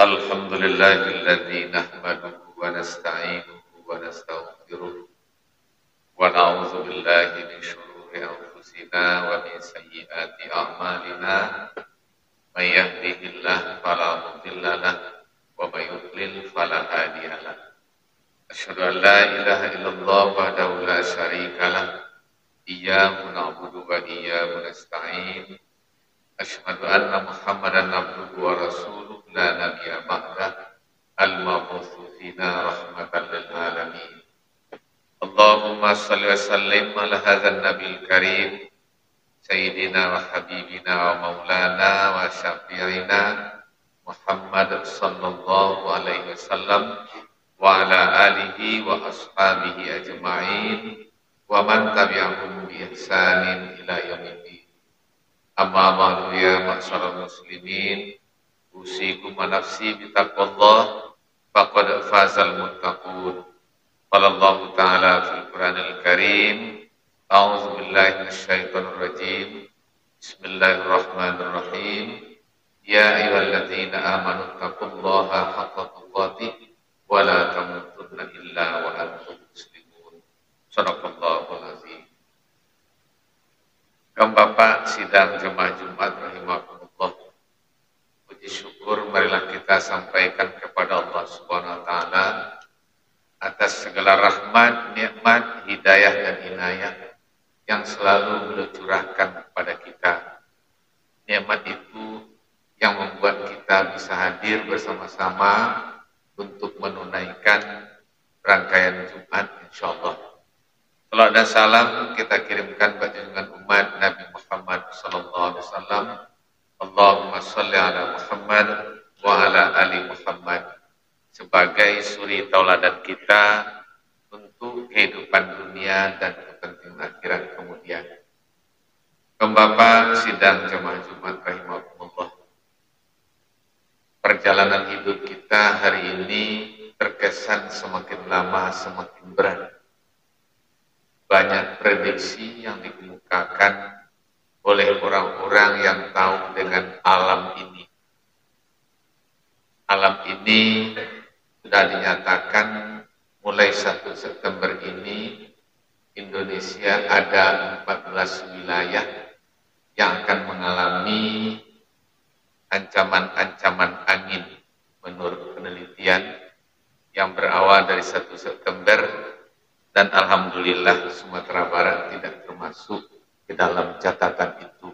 الحمد لله الذي نحمده ونستعينه ونستغفره ونعوذ بالله من شرور أنفسنا ومن سيئات أعمالنا من يهده الله فلا مضل له ومن يضلل فلا هادي له أشهد أن لا إله إلا الله وحده لا شريك له إياه نعبد وإياه نستعين أشهد أن محمدا عبده ورسوله لا نبي بعده المبعوث فينا رحمة للعالمين اللهم صل وسلم على هذا النبي الكريم سيدنا وحبيبنا ومولانا وشفيعنا محمد صلى الله عليه وسلم وعلى آله وأصحابه أجمعين ومن تبعهم بإحسان إلى يوم الدين. Amma ba'du ya ma'syaral muslimin usikum wa nafsi bitaqwallah faqad fazal muttaqun. Qala Allah Ta'ala fil Qur'anil Karim a'udzu billahi minasyaitonir rajim bismillahirrahmanirrahim ya ayyuhalladzina amanu taqullaha haqqa tuqatih wa la tamutunna illa wa antum muslimun. Shadaqallahul azim. Kaum Bapak sidang jemaah Jumat rahimahumullah, puji syukur marilah kita sampaikan kepada Allah Subhanahu wa taala atas segala rahmat, nikmat, hidayah dan inayah yang selalu beliau curahkan kepada kita. Nikmat itu yang membuat kita bisa hadir bersama-sama untuk menunaikan rangkaian Jumat insyaallah. Salam dan salam kita kirimkan bagi junjungan umat Nabi Muhammad sallallahu alaihi wasallam. Allahumma shalli ala Muhammad wa ala ali Muhammad sebagai suri tauladan kita untuk kehidupan dunia dan kepentingan akhirat kemudian. Bapak sidang jemaah Jumat rahimahumullah. Perjalanan hidup kita hari ini terkesan semakin lama semakin berat. Banyak prediksi yang dikemukakan oleh orang-orang yang tahu dengan alam ini. Alam ini sudah dinyatakan mulai 1 September ini Indonesia ada 14 wilayah yang akan mengalami ancaman-ancaman angin menurut penelitian yang berawal dari 1 September. Dan alhamdulillah Sumatera Barat tidak termasuk ke dalam catatan itu.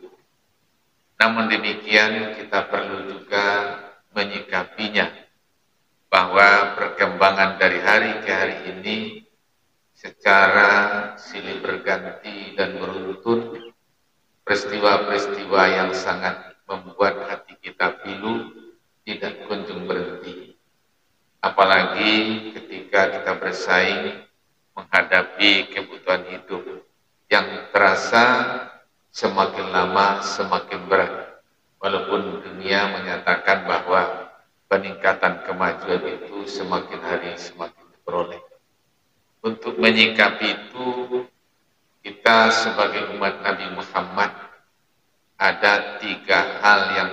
Namun demikian kita perlu juga menyikapinya bahwa perkembangan dari hari ke hari ini secara silih berganti dan beruntun, peristiwa-peristiwa yang sangat membuat hati kita pilu tidak kunjung berhenti. Apalagi ketika kita bersaing menghadapi kebutuhan hidup yang terasa semakin lama semakin berat. Walaupun dunia menyatakan bahwa peningkatan kemajuan itu semakin hari semakin diperoleh. Untuk menyikapi itu, kita sebagai umat Nabi Muhammad ada 3 hal yang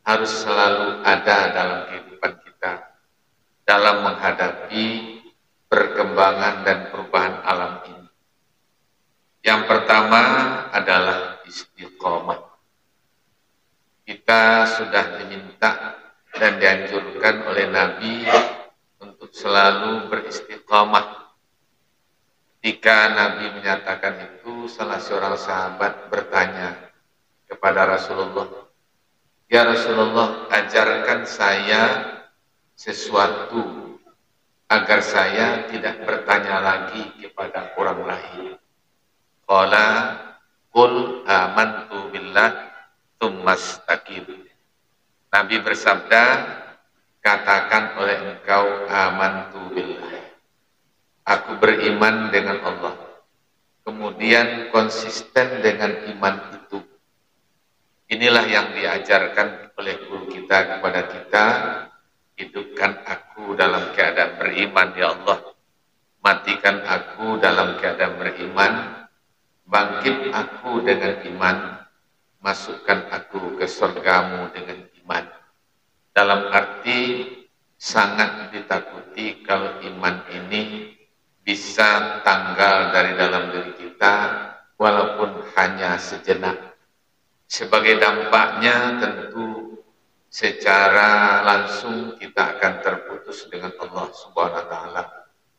harus selalu ada dalam kehidupan kita dalam menghadapi perkembangan dan perubahan alam ini. Yang pertama adalah istiqomah. Kita sudah diminta dan dianjurkan oleh Nabi untuk selalu beristiqomah. Ketika Nabi menyatakan itu, salah seorang sahabat bertanya kepada Rasulullah, "Ya Rasulullah, ajarkan saya sesuatu agar saya tidak bertanya lagi kepada orang lain." Qala qul amantu billah tsumastaqim. Nabi bersabda, katakan oleh engkau amantu billah. Aku beriman dengan Allah. Kemudian konsisten dengan iman itu. Inilah yang diajarkan oleh guru kita kepada kita. Hidupkan aku dalam keadaan beriman ya Allah. Matikan aku dalam keadaan beriman. Bangkit aku dengan iman. Masukkan aku ke surgamu dengan iman. Dalam arti sangat ditakuti kalau iman ini bisa tanggal dari dalam diri kita walaupun hanya sejenak. Sebagai dampaknya tentu secara langsung kita akan terputus dengan Allah Subhanahu wa taala.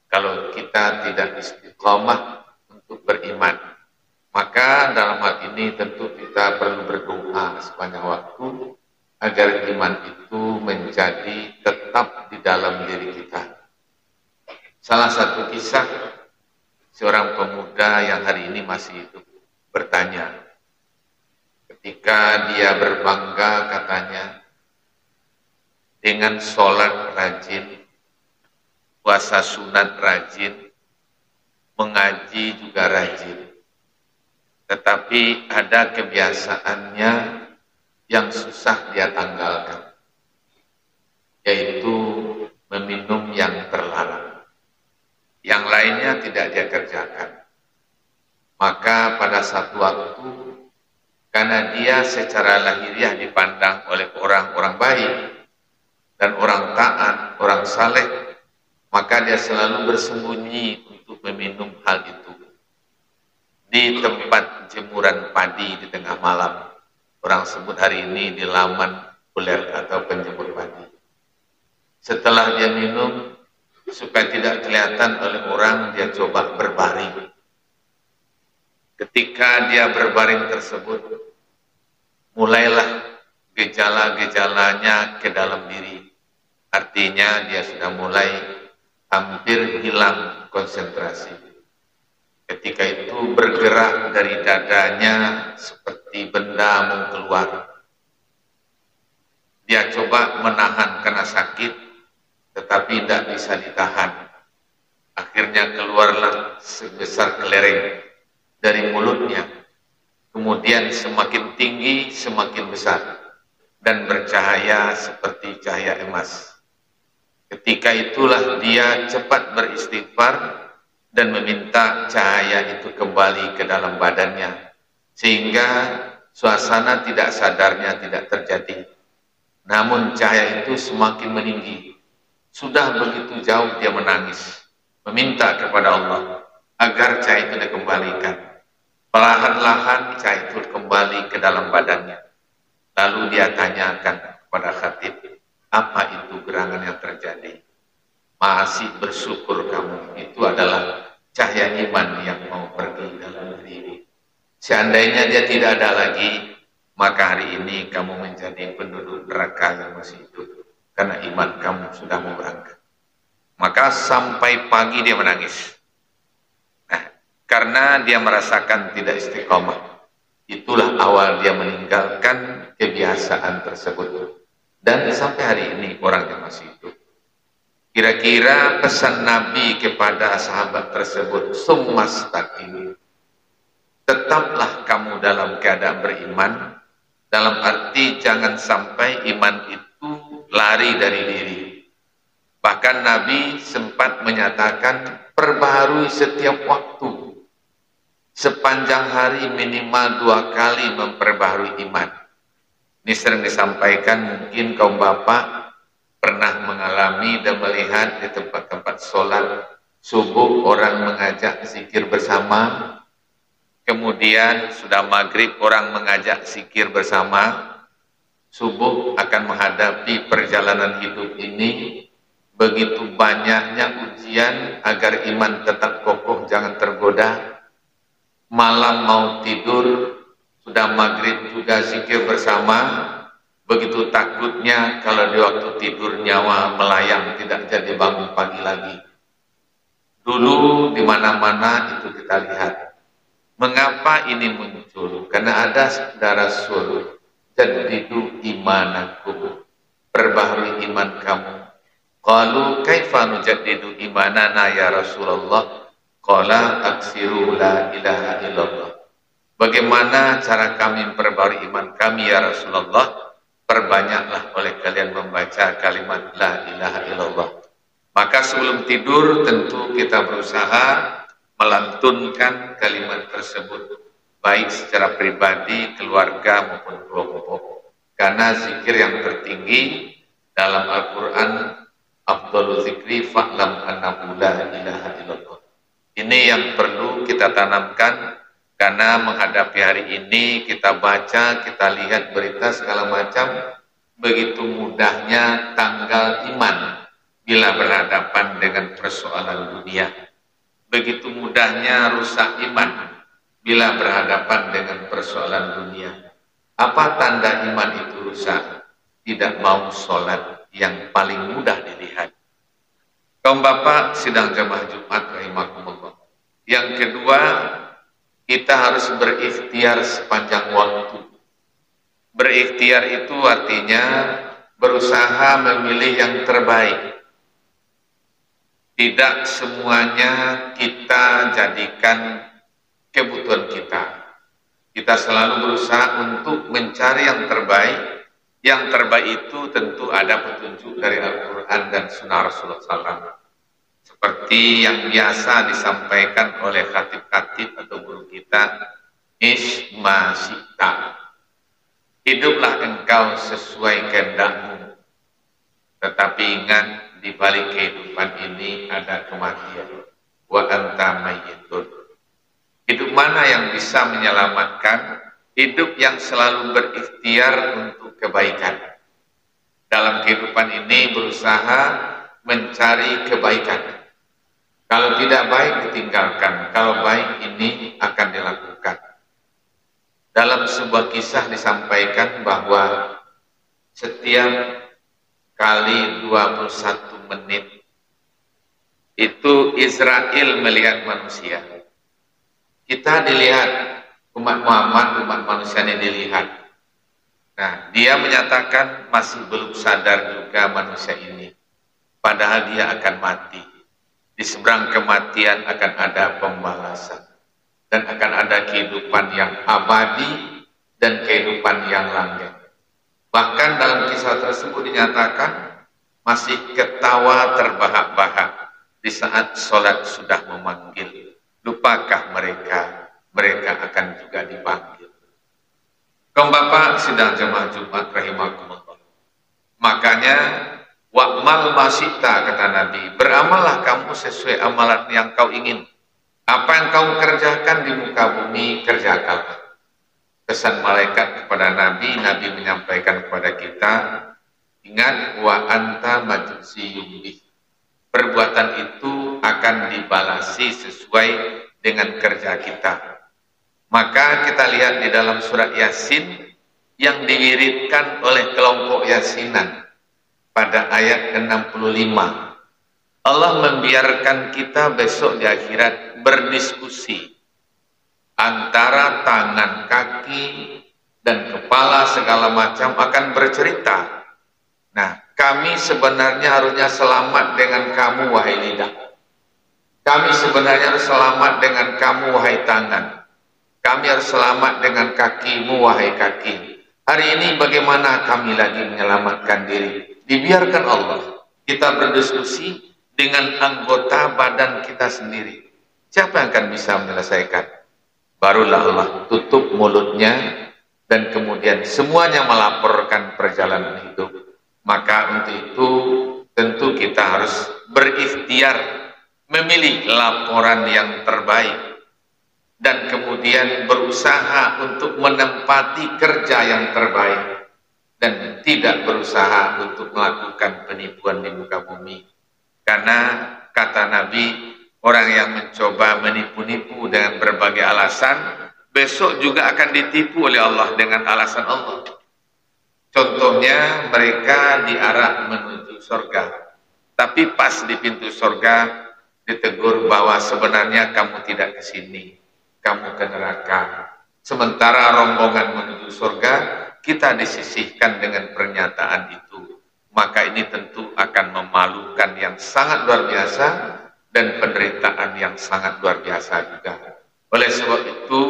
Kalau kita tidak istiqamah untuk beriman, maka dalam hal ini tentu kita perlu berdoa sepanjang waktu agar iman itu menjadi tetap di dalam diri kita. Salah satu kisah seorang pemuda yang hari ini masih hidup bertanya, ketika dia berbangga katanya dengan sholat rajin, puasa sunat rajin, mengaji juga rajin, tetapi ada kebiasaannya yang susah dia tanggalkan, yaitu meminum yang terlarang. Yang lainnya tidak dia kerjakan. Maka pada satu waktu, karena dia secara lahiriah dipandang oleh orang-orang baik dan orang taat, orang saleh, maka dia selalu bersembunyi untuk meminum hal itu di tempat jemuran padi di tengah malam. Orang sebut hari ini di laman buler atau penjemur padi. Setelah dia minum, supaya tidak kelihatan oleh orang, dia coba berbaring. Ketika dia berbaring tersebut, mulailah gejala-gejalanya ke dalam diri. Artinya dia sudah mulai hampir hilang konsentrasi. Ketika itu bergerak dari dadanya seperti benda mau keluar. Dia coba menahan karena sakit, tetapi tidak bisa ditahan. Akhirnya keluarlah sebesar kelereng dari mulutnya. Kemudian semakin tinggi, semakin besar, dan bercahaya seperti cahaya emas. Ketika itulah dia cepat beristighfar dan meminta cahaya itu kembali ke dalam badannya, sehingga suasana tidak sadarnya tidak terjadi. Namun cahaya itu semakin meninggi. Sudah begitu jauh dia menangis, meminta kepada Allah agar cahaya itu dikembalikan. Perlahan-lahan cahaya itu kembali ke dalam badannya. Lalu dia tanyakan kepada khatib, apa itu gerangan yang terjadi? Masih bersyukur kamu, itu adalah cahaya iman yang mau pergi dalam diri ini. Seandainya dia tidak ada lagi, maka hari ini kamu menjadi penduduk neraka yang masih hidup. Karena iman kamu sudah mau berangkat. Maka sampai pagi dia menangis. Nah, karena dia merasakan tidak istiqomah. Itulah awal dia meninggalkan kebiasaan tersebut. Dan sampai hari ini orang yang masih hidup. Kira-kira pesan Nabi kepada sahabat tersebut, "Summastaqim." Tetaplah kamu dalam keadaan beriman. Dalam arti jangan sampai iman itu lari dari diri. Bahkan Nabi sempat menyatakan perbaharui setiap waktu. Sepanjang hari minimal 2 kali memperbaharui iman. Ini sering disampaikan, mungkin kaum bapak pernah mengalami dan melihat di tempat-tempat sholat subuh orang mengajak zikir bersama. Kemudian sudah maghrib orang mengajak zikir bersama. Subuh akan menghadapi perjalanan hidup ini, begitu banyaknya ujian agar iman tetap kokoh, jangan tergoda. Malam mau tidur, sudah maghrib juga zikir bersama, begitu takutnya kalau di waktu tidur nyawa melayang tidak jadi bangun pagi lagi. Dulu di mana-mana itu kita lihat. Mengapa ini muncul? Karena ada saudara suruh jadidu imanakum, perbaharui iman kamu. Qalu kaifa nujaddidu imanana ya Rasulullah? Qala aksiru la ilaha illallah. Bagaimana cara kami memperbaharui iman kami ya Rasulullah? Perbanyaklah oleh kalian membaca kalimat la ilaha illallah. Maka sebelum tidur tentu kita berusaha melantunkan kalimat tersebut, baik secara pribadi, keluarga maupun kelompok. Karena zikir yang tertinggi dalam Al-Quran Afdhalu dzikri fa'lam annahu la ilaha illallah. Ini yang perlu kita tanamkan, karena menghadapi hari ini kita baca, kita lihat berita segala macam, begitu mudahnya tanggal iman bila berhadapan dengan persoalan dunia. Begitu mudahnya rusak iman bila berhadapan dengan persoalan dunia. Apa tanda iman itu rusak? Tidak mau sholat, yang paling mudah dilihat. Kaum bapak sidang jamaah Jumat rahimakumullah. Yang kedua, kita harus berikhtiar sepanjang waktu. Berikhtiar itu artinya berusaha memilih yang terbaik. Tidak semuanya kita jadikan kebutuhan kita. Kita selalu berusaha untuk mencari yang terbaik. Yang terbaik itu tentu ada petunjuk dari Al-Quran dan Sunnah Rasulullah SAW. Seperti yang biasa disampaikan oleh khatib-khatib atau guru kita, Ish ma syi'ta. Hiduplah engkau sesuai kehendakmu. Tetapi ingat, di balik kehidupan ini ada kematian. Wa anta mayyitun. Hidup mana yang bisa menyelamatkan? Hidup yang selalu berikhtiar untuk kebaikan. Dalam kehidupan ini berusaha mencari kebaikan. Kalau tidak baik ditinggalkan, kalau baik ini akan dilakukan. Dalam sebuah kisah disampaikan bahwa setiap kali 21 menit itu Israel melihat manusia. Kita dilihat, umat Muhammad, umat manusia ini dilihat. Nah, dia menyatakan masih belum sadar juga manusia ini. Padahal dia akan mati. Di seberang kematian akan ada pembalasan. Dan akan ada kehidupan yang abadi dan kehidupan yang langgeng. Bahkan dalam kisah tersebut dinyatakan masih ketawa terbahak-bahak di saat sholat sudah memanggil. Lupakah mereka? Mereka akan juga dipanggil. Kaum bapak sidang jemaah Jumat rahimakumullah. Makanya wa'mal masyita kata Nabi, beramallah kamu sesuai amalan yang kau ingin. Apa yang kau kerjakan di muka bumi, kerjakanlah. Pesan malaikat kepada Nabi, Nabi menyampaikan kepada kita, ingat wa anta majziyum bih. Perbuatan itu akan dibalasi sesuai dengan kerja kita. Maka kita lihat di dalam surat Yasin yang diwiridkan oleh kelompok Yasinan pada ayat 65. Allah membiarkan kita besok di akhirat berdiskusi antara tangan, kaki, dan kepala segala macam akan bercerita. Nah, kami sebenarnya harusnya selamat dengan kamu wahai lidah. Kami sebenarnya harus selamat dengan kamu wahai tangan. Kami harus selamat dengan kakimu wahai kaki. Hari ini bagaimana kami lagi menyelamatkan diri? Dibiarkan Allah. Kita berdiskusi dengan anggota badan kita sendiri. Siapa yang akan bisa menyelesaikan? Barulah Allah tutup mulutnya dan kemudian semuanya melaporkan perjalanan hidup. Maka untuk itu tentu kita harus berikhtiar memilih laporan yang terbaik. Dan kemudian berusaha untuk menempati kerja yang terbaik. Dan tidak berusaha untuk melakukan penipuan di muka bumi. Karena kata Nabi, orang yang mencoba menipu-nipu dengan berbagai alasan, besok juga akan ditipu oleh Allah dengan alasan Allah. Contohnya mereka diarah menuju surga. Tapi pas di pintu surga ditegur bahwa sebenarnya kamu tidak ke sini. Kamu ke neraka. Sementara rombongan menuju surga kita disisihkan dengan pernyataan itu. Maka ini tentu akan memalukan yang sangat luar biasa dan penderitaan yang sangat luar biasa juga. Oleh sebab itu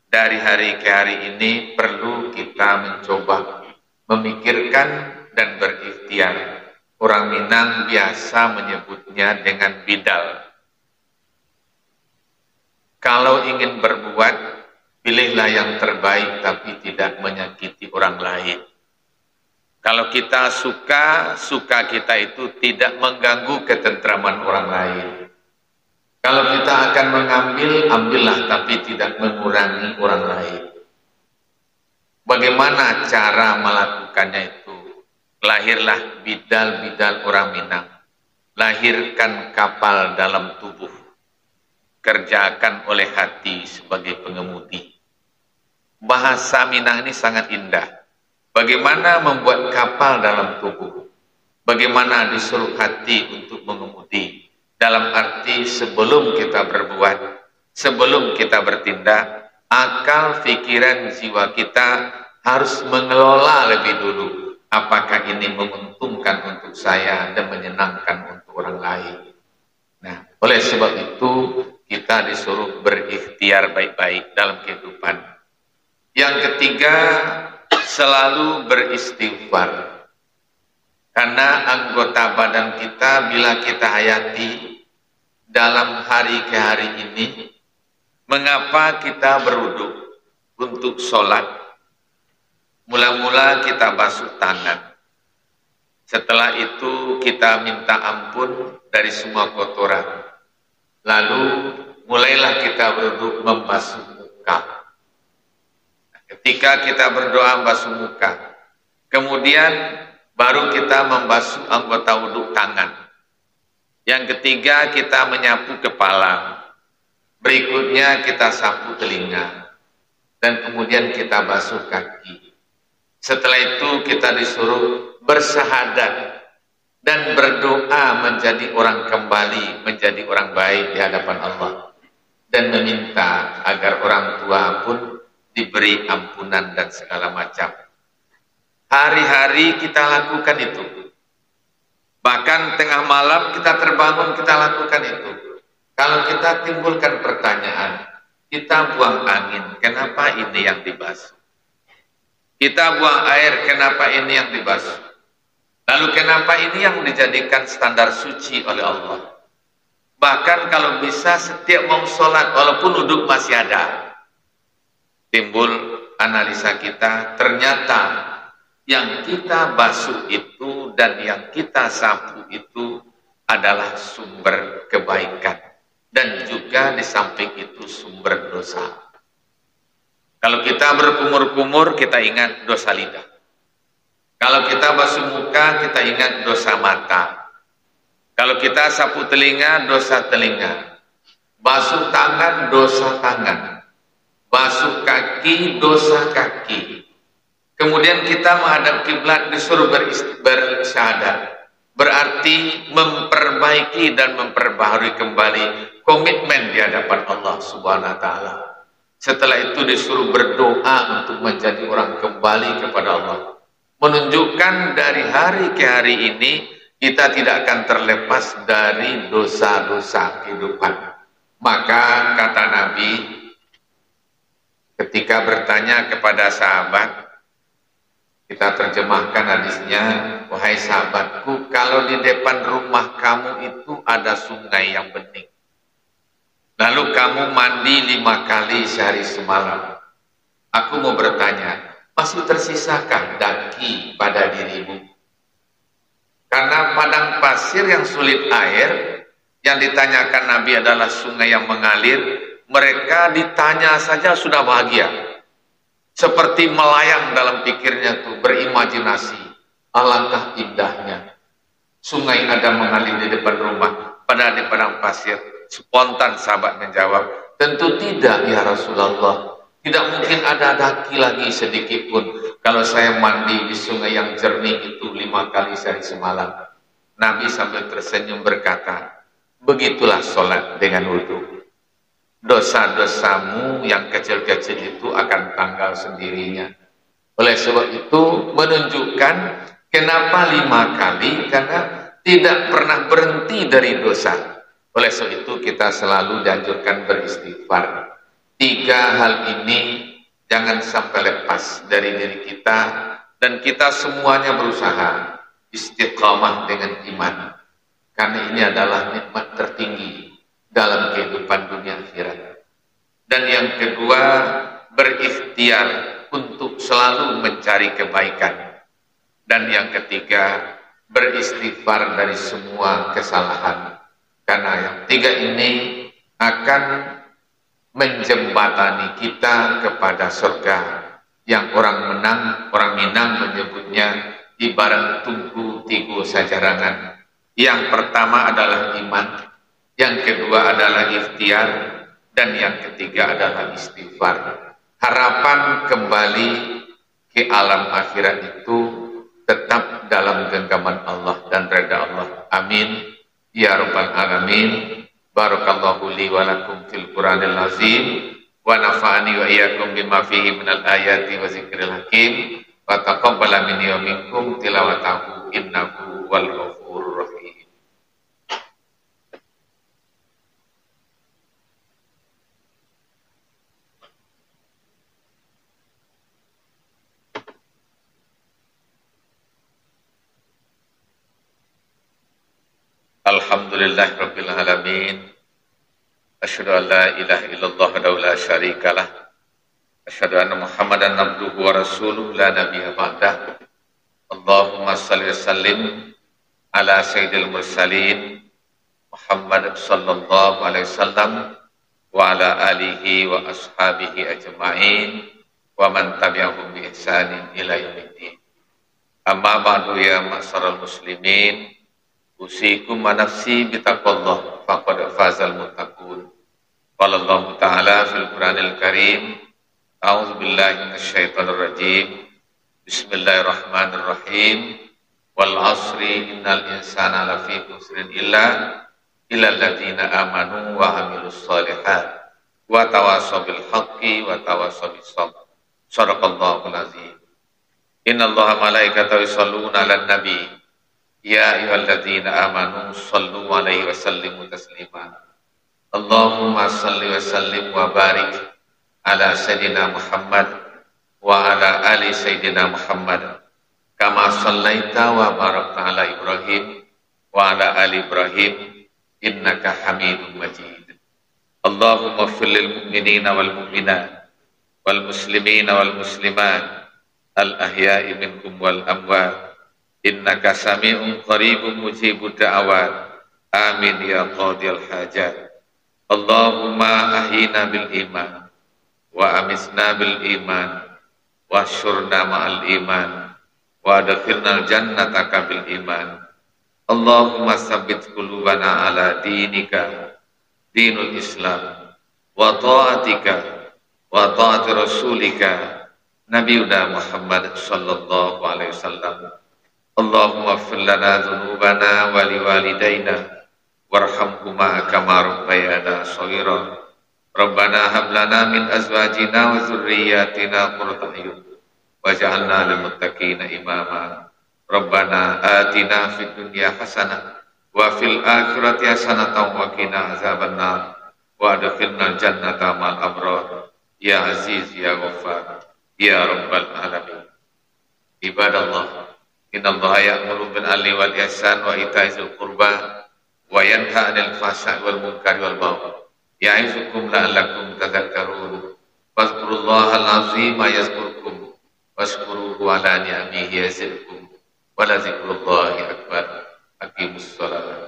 dari hari ke hari ini perlu kita mencoba memikirkan dan berikhtiar. Orang Minang biasa menyebutnya dengan bidal. Kalau ingin berbuat, pilihlah yang terbaik tapi tidak menyakiti orang lain. Kalau kita suka, suka kita itu tidak mengganggu ketentraman orang lain. Kalau kita akan mengambil, ambillah, tapi tidak mengurangi orang lain. Bagaimana cara melakukannya itu? Lahirlah bidal-bidal orang Minang. Lahirkan kapal dalam tubuh. Kerjakan oleh hati sebagai pengemudi. Bahasa Minang ini sangat indah. Bagaimana membuat kapal dalam tubuh? Bagaimana disuruh hati untuk mengemudi? Dalam arti sebelum kita berbuat, sebelum kita bertindak, akal, pikiran, jiwa kita harus mengelola lebih dulu. Apakah ini menguntungkan untuk saya dan menyenangkan untuk orang lain? Nah, oleh sebab itu kita disuruh berikhtiar baik-baik dalam kehidupan. Yang ketiga, selalu beristighfar. Karena anggota badan kita bila kita hayati dalam hari ke hari ini, mengapa kita berwudu untuk sholat? Mula-mula kita basuh tangan. Setelah itu kita minta ampun dari semua kotoran. Lalu mulailah kita berwudu membasuh muka. Ketika kita berdoa membasuh muka, kemudian baru kita membasuh anggota wudhu tangan. Yang ketiga kita menyapu kepala. Berikutnya kita sapu telinga. Dan kemudian kita basuh kaki. Setelah itu kita disuruh bersahadat dan berdoa menjadi orang kembali, menjadi orang baik di hadapan Allah. Dan meminta agar orang tua pun diberi ampunan dan segala macam. Hari-hari kita lakukan itu. Bahkan tengah malam kita terbangun, kita lakukan itu. Kalau kita timbulkan pertanyaan, kita buang angin, kenapa ini yang dibasuh? Kita buang air, kenapa ini yang dibasuh? Lalu kenapa ini yang dijadikan standar suci oleh Allah? Bahkan kalau bisa setiap mau sholat, walaupun duduk masih ada, timbul analisa kita, ternyata yang kita basuh itu dan yang kita sapu itu adalah sumber kebaikan. Dan juga di samping itu sumber dosa. Kalau kita berkumur-kumur, kita ingat dosa lidah. Kalau kita basuh muka, kita ingat dosa mata. Kalau kita sapu telinga, dosa telinga. Basuh tangan, dosa tangan. Basuh kaki, dosa kaki. Kemudian kita menghadap kiblat disuruh bersyahadat. Berarti memperbaiki dan memperbaharui kembali komitmen di hadapan Allah Subhanahu wa taala. Setelah itu disuruh berdoa untuk menjadi orang kembali kepada Allah. Menunjukkan dari hari ke hari ini kita tidak akan terlepas dari dosa-dosa kehidupan. Maka kata Nabi ketika bertanya kepada sahabat, kita terjemahkan hadisnya, wahai sahabatku, kalau di depan rumah kamu itu ada sungai yang bening, lalu kamu mandi 5 kali sehari semalam, aku mau bertanya, masih tersisakah daki pada dirimu? Karena padang pasir yang sulit air, yang ditanyakan Nabi adalah sungai yang mengalir, mereka ditanya saja sudah bahagia. Seperti melayang dalam pikirnya tuh, berimajinasi. Alangkah indahnya. Sungai ada mengalir di depan rumah, padahal di padang pasir. Spontan sahabat menjawab, tentu tidak ya Rasulullah. Tidak mungkin ada daki lagi sedikit pun. Kalau saya mandi di sungai yang jernih itu 5 kali sehari semalam. Nabi sambil tersenyum berkata, begitulah sholat dengan wudhu. Dosa-dosamu yang kecil-kecil itu akan tanggal sendirinya. Oleh sebab itu menunjukkan kenapa 5 kali, karena tidak pernah berhenti dari dosa. Oleh sebab itu kita selalu dianjurkan beristighfar. 3 hal ini jangan sampai lepas dari diri kita, dan kita semuanya berusaha istiqamah dengan iman. Karena ini adalah nikmat tertinggi dalam kehidupan dunia akhirat. Dan yang kedua, berikhtiar untuk selalu mencari kebaikan. Dan yang ketiga, beristighfar dari semua kesalahan. Karena yang tiga ini akan menjembatani kita kepada surga. Yang orang Minang menyebutnya ibarat tungku tigu sajarangan. Yang pertama adalah iman, yang kedua adalah ikhtiar, dan yang ketiga adalah istighfar. Harapan kembali ke alam akhirat itu tetap dalam genggaman Allah dan reda Allah. Amin ya rabbal alamin. Barakallahu li wa lakum fil Qur'anil azim wa nafa'ani wa iyyakum bima fihi minal ayati wa zikril hakim wa taqabbala minni wa minkum tilawatahu innahu wal ghafurur rahim. Alhamdulillahirabbil alamin. Asyhadu an la ilaha illallah wa la syarikalah. Asyhadu anna Muhammadan abduhu wa rasuluh la nabiyya ba'dah. Allahumma shalli wa sallim ala sayyidil mursalin Muhammad sallallahu alaihi wasallam wa ala alihi wa ashabihi ajma'in wa man tabi'ahum bi ihsanin ila yaumiddin. Amma ba'du ya ma'syaral muslimin, usikum wa nafsi bitaqwallah faqad fazal muttaqun. Qala Allah Ta'ala fil Qur'anil Karim, a'udzu billahi minasyaitonir rajim. Bismillahirrahmanirrahim. Wal 'asri innal insana lafi khusrin illa alladziina amanu wa 'amilus shalihat wa tawassaw bil haqqi wa tawassaw bis sabr. Shadaqallahul azim. Innallaha malaikatahu yusholluna 'alan nabi. Ya ayyuhalladzina amanu shallu 'alaihi wa sallimu taslima. Allahumma shalli wa sallim wa barik ala sayyidina Muhammad wa ala ali sayyidina Muhammad kama shallaita wa barakta ala Ibrahim wa ala ali Ibrahim innaka Hamidum Majid. Allahumma ighfir lil mu'minina wal mu'minat wal muslimina wal muslimat al ahya'i minhum wal amwat innaka sami'un qaribun mujibud da'awat. Amin ya qadiyal hajat. Allahumma ahyina bil iman wa amisna bil iman wa syurna ma'al iman wa adkhilna jannataka bil iman. Allahumma sabbit qulubana ala dinika, dinul Islam, wa ta'atika wa ta'ati rasulika nabiyuna Muhammad sallallahu alaihi wasallam. Allahumma ighfir lana dzunubana wa liwalidayna warhamhuma kama rabbayana shaghira. Rabbana hab lana min azwajina wa dzurriyyatina qurrata a'yun waj'alna lil muttaqina imama. Rabbana atina fid dunya hasanah wa fil akhirati hasanatan wa qina azabannar wa adkhilnal jannata ma'al abrar ya aziz ya ghaffar ya rabbal alamin. Ibadallah, innallaha ya'muru bil 'adli wal ihsan wa ita'i dzil qurba wa yanha 'anil fahsya'i wal munkari wal baghi ya'izukum la'allakum tadhakkarun. Fadhkurullahal 'azima yazkurkum washkuruhu 'ala ni'amihi yazidkum wa la dzikrullahi akbar. Aqimus shalah.